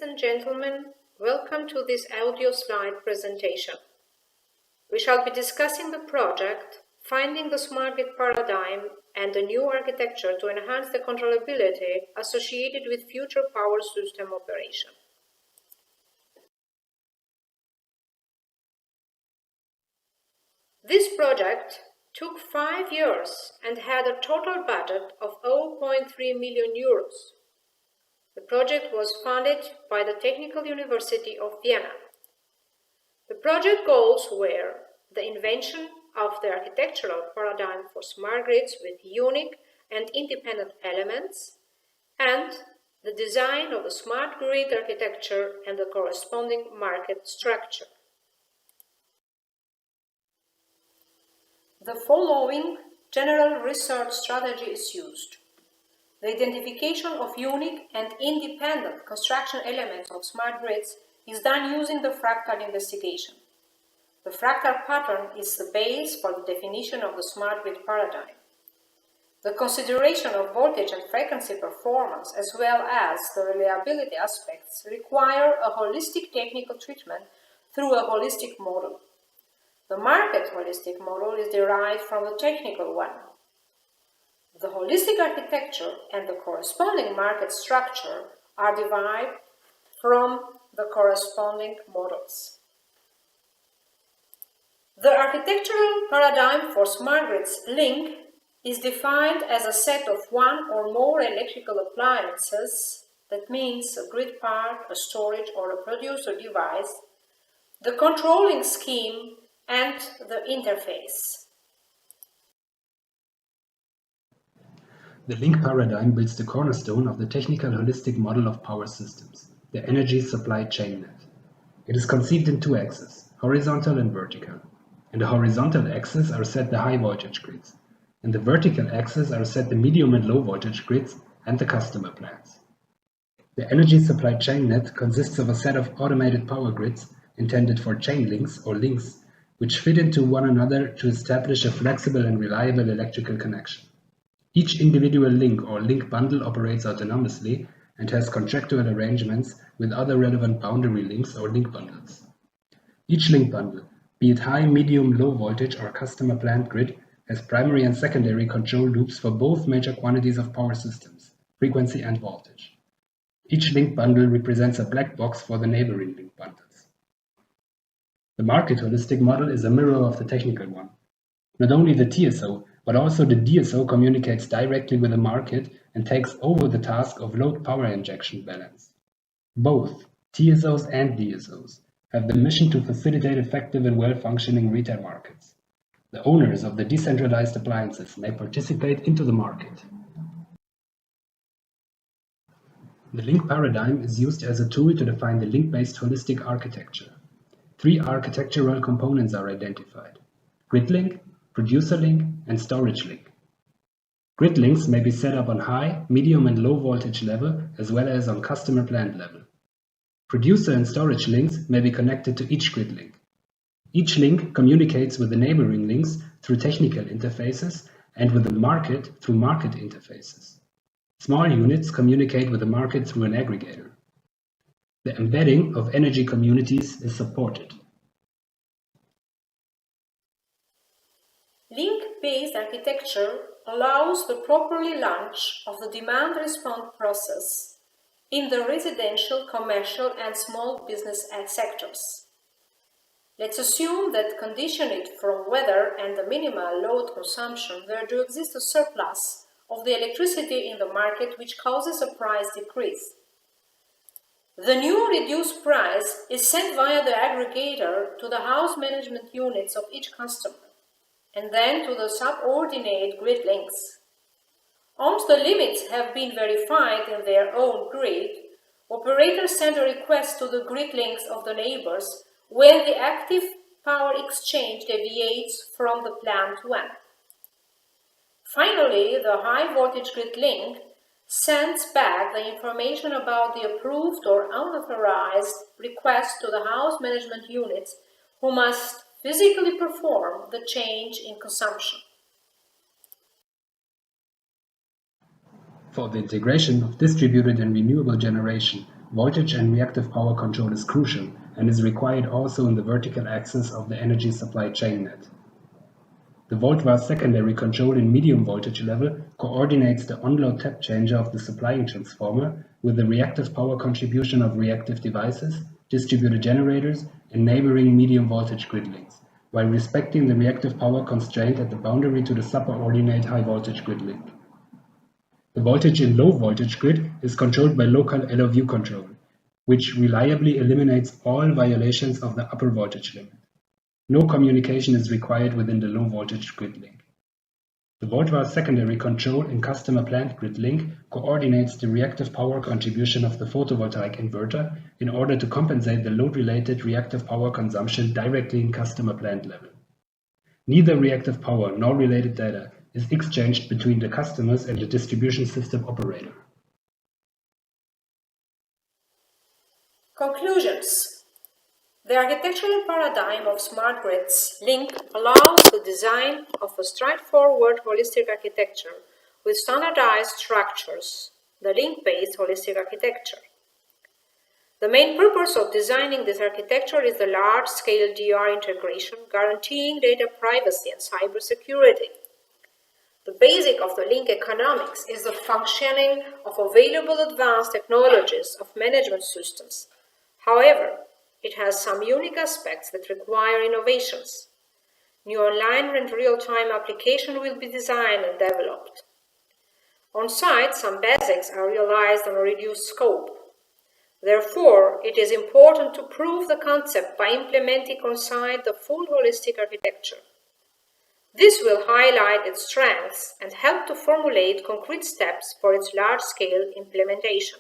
and gentlemen, welcome to this audio slide presentation. We shall be discussing the project, Finding the Smart Grid Paradigm and a New Architecture to Enhance the Controllability associated with Future Power System Operation. This project took 5 years and had a total budget of 0.3 million euros. The project was funded by the Technical University of Vienna. The project goals were the invention of the architectural paradigm for smart grids with unique and independent elements, and the design of the smart grid architecture and the corresponding market structure. The following general research strategy is used. The identification of unique and independent construction elements of smart grids is done using the fractal investigation. The fractal pattern is the base for the definition of the smart grid paradigm. The consideration of voltage and frequency performance as well as the reliability aspects require a holistic technical treatment through a holistic model. The market holistic model is derived from the technical one. The holistic architecture and the corresponding market structure are derived from the corresponding models. The architectural paradigm for smart grids link is defined as a set of one or more electrical appliances, that means a grid part, a storage or a producer device, the controlling scheme, and the interface. The link paradigm builds the cornerstone of the technical holistic model of power systems, the energy supply chain net. It is conceived in two axes, horizontal and vertical. In the horizontal axis are set the high voltage grids. In the vertical axis are set the medium and low voltage grids and the customer plants. The energy supply chain net consists of a set of automated power grids intended for chain links or links, which fit into one another to establish a flexible and reliable electrical connection. Each individual link or link bundle operates autonomously and has contractual arrangements with other relevant boundary links or link bundles. Each link bundle, be it high, medium, low voltage or customer plant grid, has primary and secondary control loops for both major quantities of power systems, frequency and voltage. Each link bundle represents a black box for the neighboring link bundles. The market holistic model is a mirror of the technical one. Not only the TSO, but also the DSO communicates directly with the market and takes over the task of load power injection balance. Both TSOs and DSOs have the mission to facilitate effective and well-functioning retail markets. The owners of the decentralized appliances may participate into the market. The link paradigm is used as a tool to define the link-based holistic architecture. 3 architectural components are identified: grid link, producer link, and storage link. Grid links may be set up on high, medium, and low voltage level as well as on customer plant level. Producer and storage links may be connected to each grid link. Each link communicates with the neighboring links through technical interfaces and with the market through market interfaces. Small units communicate with the market through an aggregator. The embedding of energy communities is supported. Link-based architecture allows the properly launch of the demand response process in the residential, commercial, and small business sectors. Let's assume that conditioned from weather and the minimal load consumption, there do exist a surplus of the electricity in the market which causes a price decrease. The new reduced price is sent via the aggregator to the house management units of each customer, and then to the subordinate grid links. Once the limits have been verified in their own grid, operators send a request to the grid links of the neighbors when the active power exchange deviates from the planned one. Finally, the high voltage grid link sends back the information about the approved or unauthorized request to the house management units, who must physically perform the change in consumption. For the integration of distributed and renewable generation Voltage and reactive power control is crucial and is required also in the vertical axis of the energy supply chain net. The volt-var secondary control in medium voltage level coordinates the on-load tap changer of the supplying transformer with the reactive power contribution of reactive devices, distributed generators, and neighboring medium voltage grid links, while respecting the reactive power constraint at the boundary to the superordinate high voltage grid link. The voltage in low voltage grid is controlled by local LOV control, which reliably eliminates all violations of the upper voltage limit. No communication is required within the low voltage grid link. The volt-var secondary control in customer plant grid link coordinates the reactive power contribution of the photovoltaic inverter in order to compensate the load-related reactive power consumption directly in customer plant level. Neither reactive power nor related data is exchanged between the customers and the distribution system operator. Conclusions. The architectural paradigm of smart grids link allows the design of a straightforward holistic architecture with standardized structures, the link-based holistic architecture. The main purpose of designing this architecture is the large-scale DR integration, guaranteeing data privacy and cybersecurity. The basic of the link economics is the functioning of available advanced technologies of management systems. However, it has some unique aspects that require innovations. New online and real-time applications will be designed and developed. On-site, some basics are realized on a reduced scope. Therefore, it is important to prove the concept by implementing on-site the full holistic architecture. This will highlight its strengths and help to formulate concrete steps for its large-scale implementation.